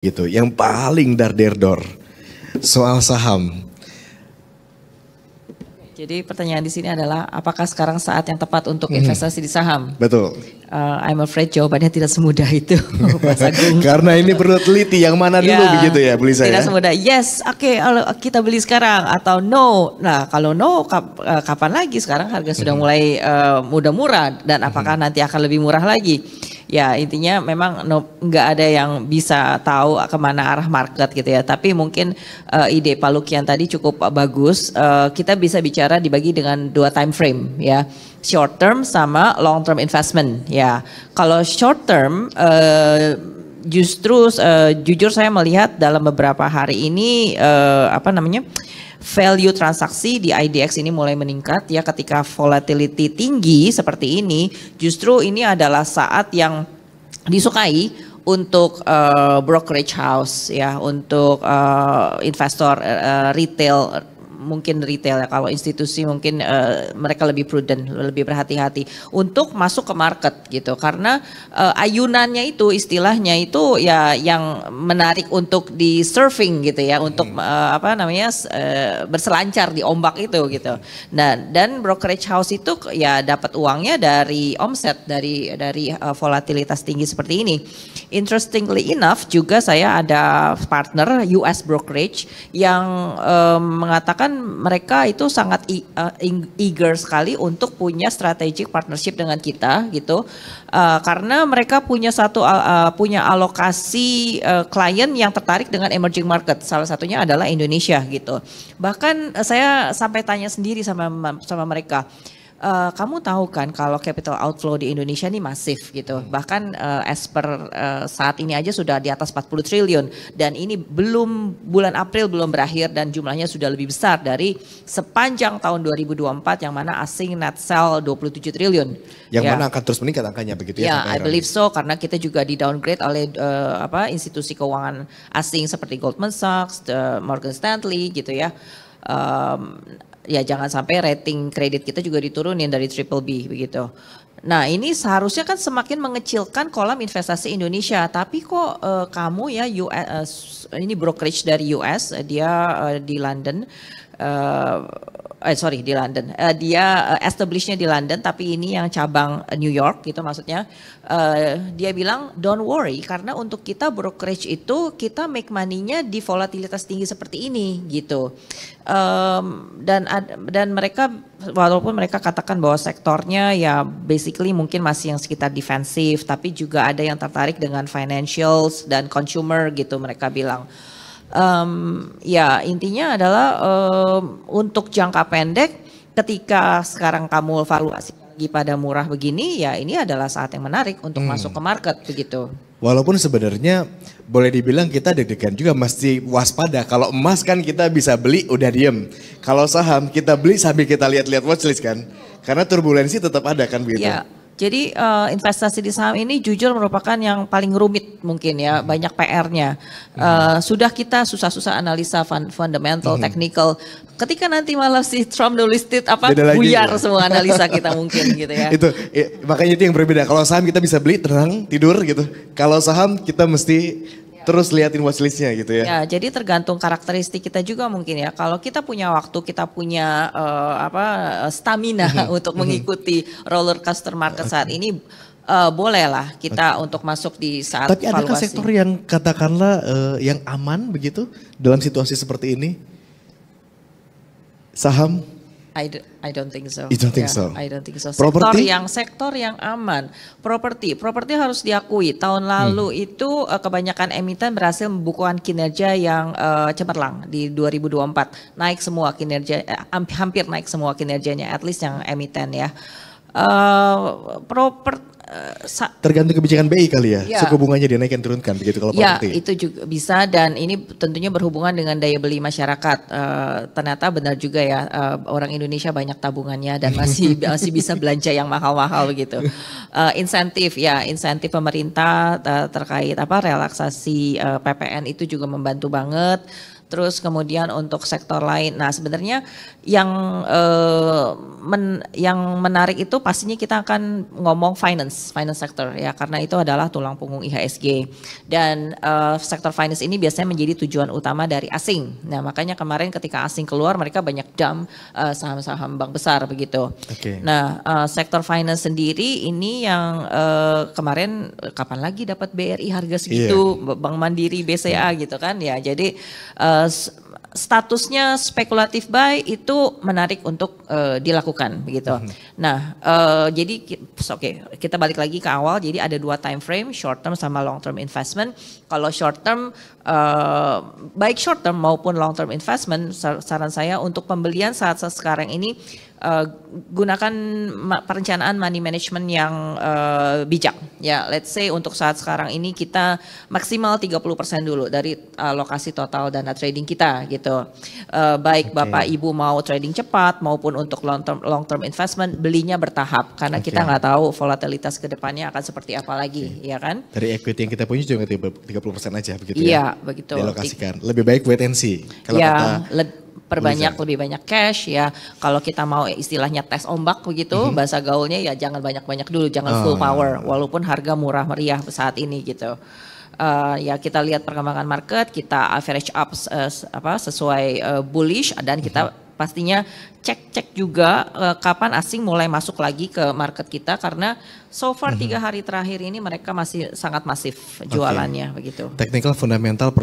gitu, yang paling dar-der-dor soal saham. Jadi pertanyaan di sini adalah apakah sekarang saat yang tepat untuk investasi di saham? Betul. I'm afraid jawabannya tidak semudah itu, Mas Agung. Karena ini perlu teliti yang mana dulu begitu ya, Bu Lisa tidak ya? semudah yes, oke, kita beli sekarang atau no. Nah kalau no kapan lagi, sekarang harga sudah mulai udah murah dan apakah nanti akan lebih murah lagi? Ya intinya memang nggak ada yang bisa tahu kemana arah market gitu ya. Tapi mungkin ide Pak Lukian tadi cukup bagus. Kita bisa bicara dibagi dengan 2 time frame ya, short term sama long term investment ya. Kalau short term justru jujur saya melihat dalam beberapa hari ini value transaksi di IDX ini mulai meningkat ya, ketika volatility tinggi seperti ini, justru ini adalah saat yang disukai untuk brokerage house ya, untuk investor retail, mungkin retail ya, kalau institusi mungkin mereka lebih prudent, lebih berhati-hati untuk masuk ke market gitu, karena ayunannya itu istilahnya itu ya yang menarik untuk di surfing gitu ya, untuk berselancar di ombak itu gitu. Nah, dan brokerage house itu ya dapat uangnya dari omset, dari volatilitas tinggi seperti ini. Interestingly enough juga saya ada partner US brokerage yang mengatakan mereka itu sangat eager sekali untuk punya strategic partnership dengan kita gitu, karena mereka punya punya alokasi klien yang tertarik dengan emerging market, salah satunya adalah Indonesia gitu. Bahkan saya sampai tanya sendiri sama mereka, kamu tahu kan kalau capital outflow di Indonesia ini masif gitu. Bahkan as per saat ini aja sudah di atas 40 triliun. Dan ini bulan April belum berakhir dan jumlahnya sudah lebih besar dari sepanjang tahun 2024 yang mana asing net sell 27 triliun. Yang mana akan terus meningkat angkanya begitu ya? Ya, I believe so, karena kita juga di downgrade oleh institusi keuangan asing seperti Goldman Sachs, Morgan Stanley gitu ya. Ya jangan sampai rating kredit kita juga diturunin dari BBB begitu. Nah ini seharusnya kan semakin mengecilkan kolam investasi Indonesia, tapi kok kamu ya ini brokerage dari US, dia di London, di London, dia establishnya di London, tapi ini yang cabang New York gitu maksudnya. Dia bilang don't worry, karena untuk kita brokerage itu kita make money-nya di volatilitas tinggi seperti ini gitu. Dan mereka walaupun mereka katakan bahwa sektornya ya basically mungkin masih yang sekitar defensif, tapi juga ada yang tertarik dengan financials dan consumer gitu mereka bilang. Ya intinya adalah untuk jangka pendek, ketika sekarang kamu valuasi lagi pada murah begini, ya ini adalah saat yang menarik untuk masuk ke market begitu. Walaupun sebenarnya boleh dibilang kita deg-degan juga, mesti waspada. Kalau emas kan kita bisa beli udah diem. Kalau saham kita beli sambil kita lihat-lihat watchlist kan. Karena turbulensi tetap ada kan begitu. Ya. Jadi investasi di saham ini jujur merupakan yang paling rumit mungkin ya, banyak PR-nya. Sudah kita susah-susah analisa fundamental, technical. Ketika nanti malah si Trump nulis buyar semua analisa kita mungkin gitu ya. Makanya itu yang berbeda. Kalau saham kita bisa beli tenang, tidur gitu. Kalau saham kita mesti terus liatin watchlistnya gitu ya. Ya, jadi tergantung karakteristik kita juga mungkin ya. Kalau kita punya waktu, kita punya stamina untuk mengikuti roller coaster market saat ini, bolehlah kita untuk masuk di saat Tapi adakah sektor yang katakanlah yang aman begitu dalam situasi seperti ini? Saham? I don't think so. You don't think so? I don't think so. Property? Sektor yang aman. Properti harus diakui. Tahun lalu itu kebanyakan emiten berhasil membukukan kinerja yang cemerlang di 2024. Naik semua kinerja, hampir naik semua kinerjanya, at least yang emiten ya. Tergantung kebijakan BI kali ya, suku bunganya dinaikkan turunkan begitu kalau properti. Ya itu juga bisa, dan ini tentunya berhubungan dengan daya beli masyarakat. Ternyata benar juga ya, orang Indonesia banyak tabungannya dan masih bisa belanja yang mahal-mahal begitu. Insentif pemerintah terkait relaksasi PPN itu juga membantu banget. Terus kemudian untuk sektor lain. Nah, sebenarnya yang yang menarik itu pastinya kita akan ngomong finance sector ya, karena itu adalah tulang punggung IHSG. Dan sektor finance ini biasanya menjadi tujuan utama dari asing. Nah, makanya kemarin ketika asing keluar mereka banyak dump saham-saham bank besar begitu. Nah, sektor finance sendiri ini yang kemarin kapan lagi dapat BRI harga segitu, Bank Mandiri, BCA gitu kan ya. Jadi statusnya spekulatif buy itu menarik untuk dilakukan begitu. Nah, jadi kita balik lagi ke awal. Jadi ada 2 time frame, short term sama long term investment. Kalau short term, baik short term maupun long term investment, saran saya untuk pembelian saat sekarang ini gunakan perencanaan money management yang bijak. Ya, let's say untuk saat sekarang ini kita maksimal 30% dulu dari alokasi total dana trading kita gitu. Baik Bapak Ibu mau trading cepat maupun untuk long term investment, belinya bertahap karena kita nggak tahu volatilitas ke depannya akan seperti apa lagi, ya kan? Dari equity yang kita punya juga 30% aja begitu ya. Iya, begitu. Dialokasikan. Lebih baik wait and see. Kalau ya, perbanyak lebih banyak cash ya. Kalau kita mau istilahnya tes ombak begitu, bahasa gaulnya ya jangan banyak-banyak dulu, jangan full power walaupun harga murah meriah saat ini gitu. Ya kita lihat perkembangan market, kita average up sesuai bullish dan kita pastinya cek juga kapan asing mulai masuk lagi ke market kita karena so far 3 hari terakhir ini mereka masih sangat masif jualannya begitu. Technical fundamental